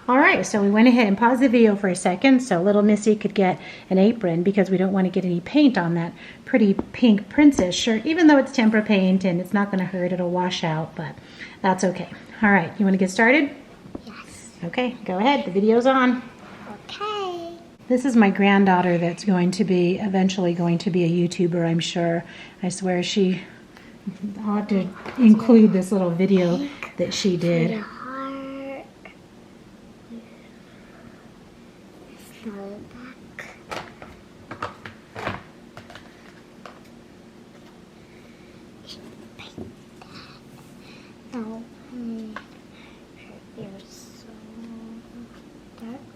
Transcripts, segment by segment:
All right, so we went ahead and paused the video for a second so little Missy could get an apron because we don't want to get any paint on that pretty pink princess shirt, even though it's tempera paint and it's not going to hurt, it'll wash out, but that's okay. All right, you want to get started? Yes. Okay, go ahead, the video's on. Okay. This is my granddaughter that's going to be, eventually going to be a YouTuber, I'm sure. I swear she ought to include this little video that she did.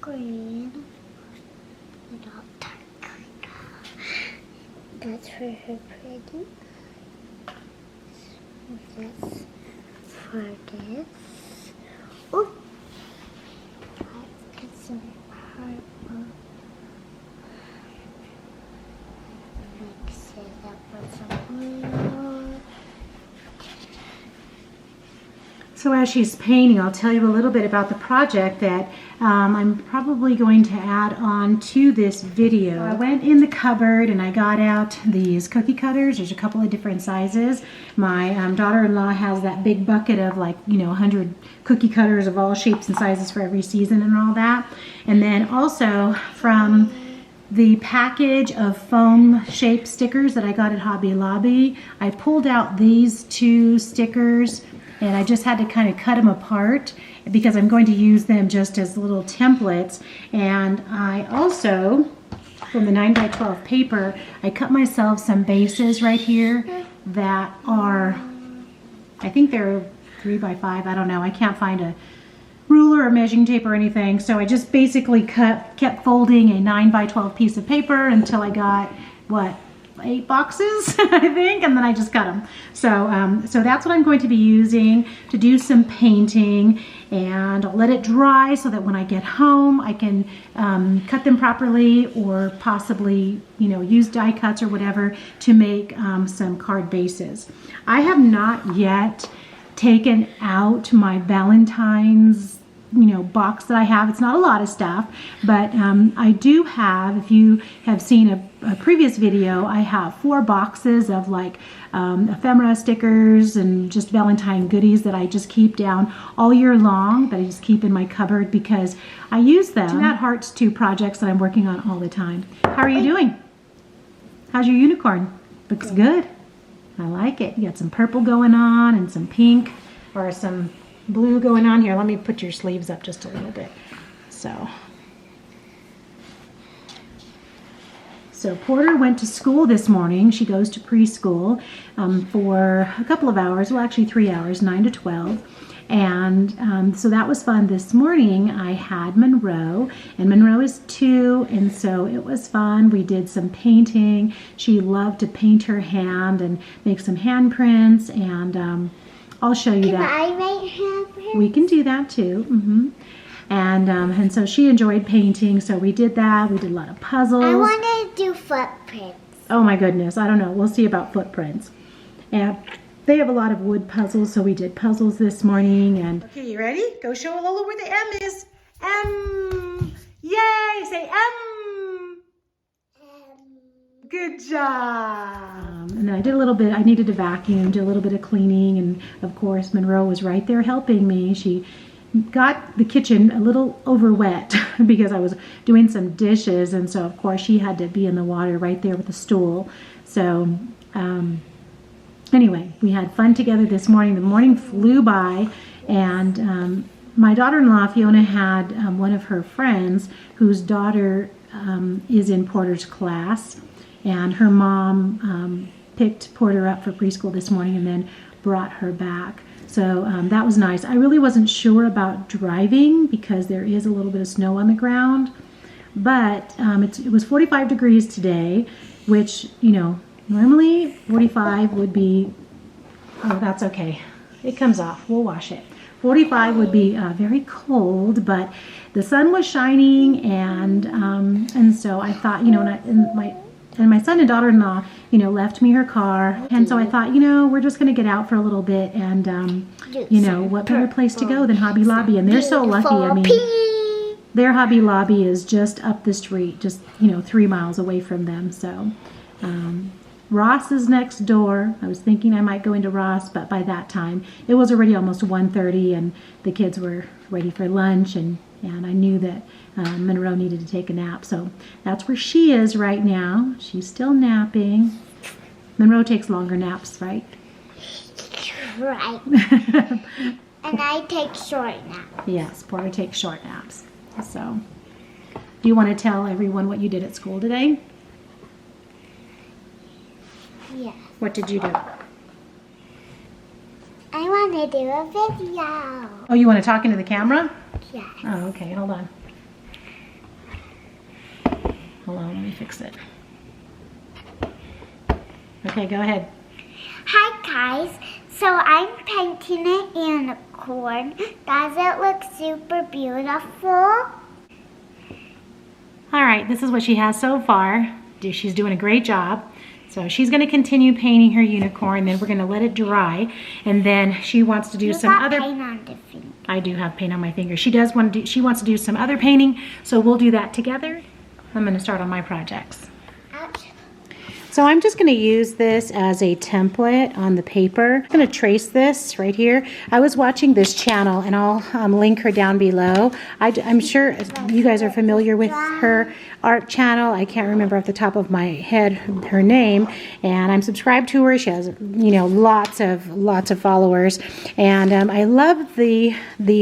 Green and all dark green. That's for her pretty. That's for this. Oh, let's get some purple. Mix it up with some blue. So as she's painting, I'll tell you a little bit about the project that I'm probably going to add on to this video. I went in the cupboard and I got out these cookie cutters. There's a couple of different sizes. My daughter-in-law has that big bucket of 100 cookie cutters of all shapes and sizes for every season and all that. And then also from the package of foam shaped stickers that I got at Hobby Lobby, I pulled out these 2 stickers and I just had to kind of cut them apart because I'm going to use them just as little templates. And I also, from the 9x12 paper, I cut myself some bases right here that are, I think they're 3x5, I don't know, I can't find a ruler or measuring tape or anything, so I just basically kept folding a 9x12 piece of paper until I got, what, 8 boxes, I think, and then I just cut them. So that's what I'm going to be using to do some painting, and I'll let it dry so that when I get home I can cut them properly, or possibly use die cuts or whatever to make some card bases. I have not yet taken out my Valentine's box that I have. It's not a lot of stuff, but I do have, if you have seen a previous video, I have 4 boxes of ephemera stickers and just Valentine goodies that I just keep down all year long, that I just keep in my cupboard because I use them to add hearts to projects that I'm working on all the time. How are you doing? How's your unicorn? Looks good. I like it. You got some purple going on and some pink, or some blue going on here. Let me put your sleeves up just a little bit. So Porter went to school this morning. She goes to preschool for a couple of hours, well actually 3 hours, 9 to 12. And so that was fun. This morning I had Monroe, and Monroe is 2, and so it was fun. We did some painting. She loved to paint her hand and make some handprints, and I'll show you that. Can I make handprints? We can do that too. And so she enjoyed painting, so we did that. We did a lot of puzzles. I want to do footprints. Oh my goodness, I don't know. We'll see about footprints. And they have a lot of wood puzzles, so we did puzzles this morning. And okay, you ready? Go show Lola where the M is. M. Yay! Say M. Good job. And then I did a little bit, I needed to vacuum, did a little bit of cleaning, and of course Monroe was right there helping me. She got the kitchen a little over wet because I was doing some dishes, and so of course she had to be in the water right there with the stool. So anyway, we had fun together this morning. The morning flew by, and my daughter-in-law Fiona had one of her friends whose daughter is in Porter's class, and her mom picked Porter up for preschool this morning and then brought her back. So that was nice. I really wasn't sure about driving because there is a little bit of snow on the ground, but it was 45 degrees today, which, normally 45 would be, oh, that's okay. It comes off. We'll wash it. 45 would be very cold, but the sun was shining, and so I thought, and my son and daughter-in-law, left me her car, and so I thought, we're just going to get out for a little bit, and what better place to go than Hobby Lobby, and they're so lucky. I mean, their Hobby Lobby is just up the street, just 3 miles away from them. So Ross is next door. I was thinking I might go into Ross, but by that time it was already almost 1:30 and the kids were ready for lunch, and I knew that Monroe needed to take a nap. So that's where she is right now. She's still napping. Monroe takes longer naps, right? Right. And I take short naps. Yes, Porter takes short naps. So, do you want to tell everyone what you did at school today? Yes. What did you do? I want to do a video. Oh, you want to talk into the camera? Yes. Oh, okay. Hold on. Hold on. Let me fix it. Okay, go ahead. Hi guys. So I'm painting a unicorn. Does it look super beautiful? All right, this is what she has so far. She's doing a great job. So she's going to continue painting her unicorn, then we're going to let it dry, and then she wants to do You some got other paint on the finger. I do have paint on my finger. She wants to do some other painting, so we'll do that together. I'm going to start on my projects. Ouch. So I'm just going to use this as a template on the paper. I'm going to trace this right here. I was watching this channel, and I'll link her down below. I'm sure you guys are familiar with her art channel. I can't remember off the top of my head her name, and I'm subscribed to her. She has lots of followers, and I love the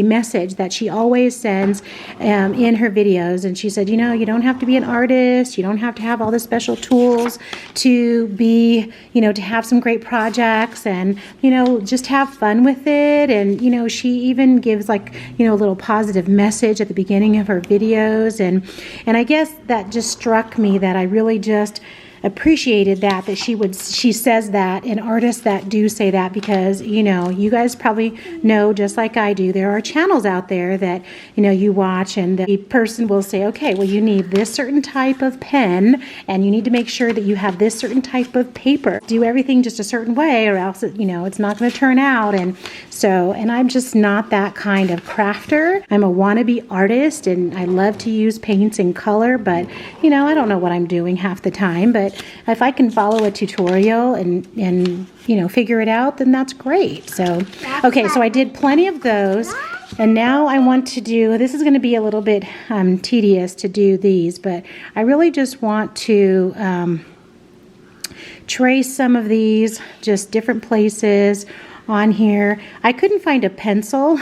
message that she always sends in her videos. And she said, you don't have to be an artist. You don't have to have all the special tools to be, to have some great projects, and, just have fun with it. And, she even gives a little positive message at the beginning of her videos. And I guess that just struck me that I really just appreciated that she says that, and artists that do say that, because you guys probably know, just like I do, there are channels out there that you watch, and the person will say, okay, well, you need this certain type of pen, and you need to make sure that you have this certain type of paper. Do everything just a certain way, or else it's not going to turn out. And I'm just not that kind of crafter. I'm a wannabe artist, and I love to use paints and color, but I don't know what I'm doing half the time. But if I can follow a tutorial and figure it out, then that's great. So, okay, so I did plenty of those, and now I want to do, this is going to be a little bit tedious to do these, but I really just want to trace some of these, just different places on here. I couldn't find a pencil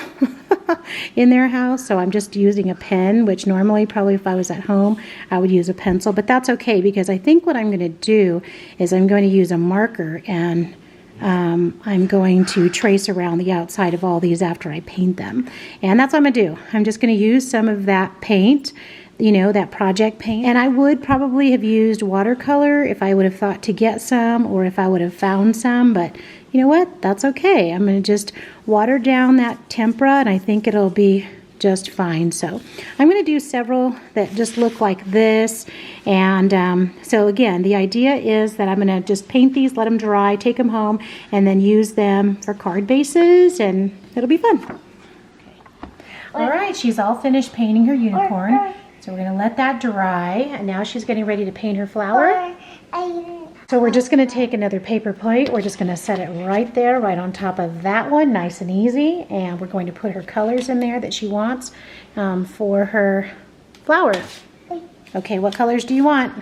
in their house, so I'm just using a pen, which normally probably if I was at home I would use a pencil, but that's okay, because I think what I'm going to do is I'm going to use a marker, and I'm going to trace around the outside of all these after I paint them. And that's what I'm going to do. I'm just going to use some of that paint, that project paint. And I would probably have used watercolor if I would have thought to get some, or if I would have found some, but you know what? That's okay. I'm going to just water down that tempera, and I think it'll be just fine. So I'm going to do several that just look like this. And so again, the idea is that I'm going to just paint these, let them dry, take them home, and then use them for card bases, and it'll be fun. Okay. All right, she's all finished painting her unicorn. So we're going to let that dry, and now she's getting ready to paint her flower. So we're just going to take another paper plate. We're just going to set it right there, right on top of that one, nice and easy. And we're going to put her colors in there that she wants for her flower. Okay, what colors do you want?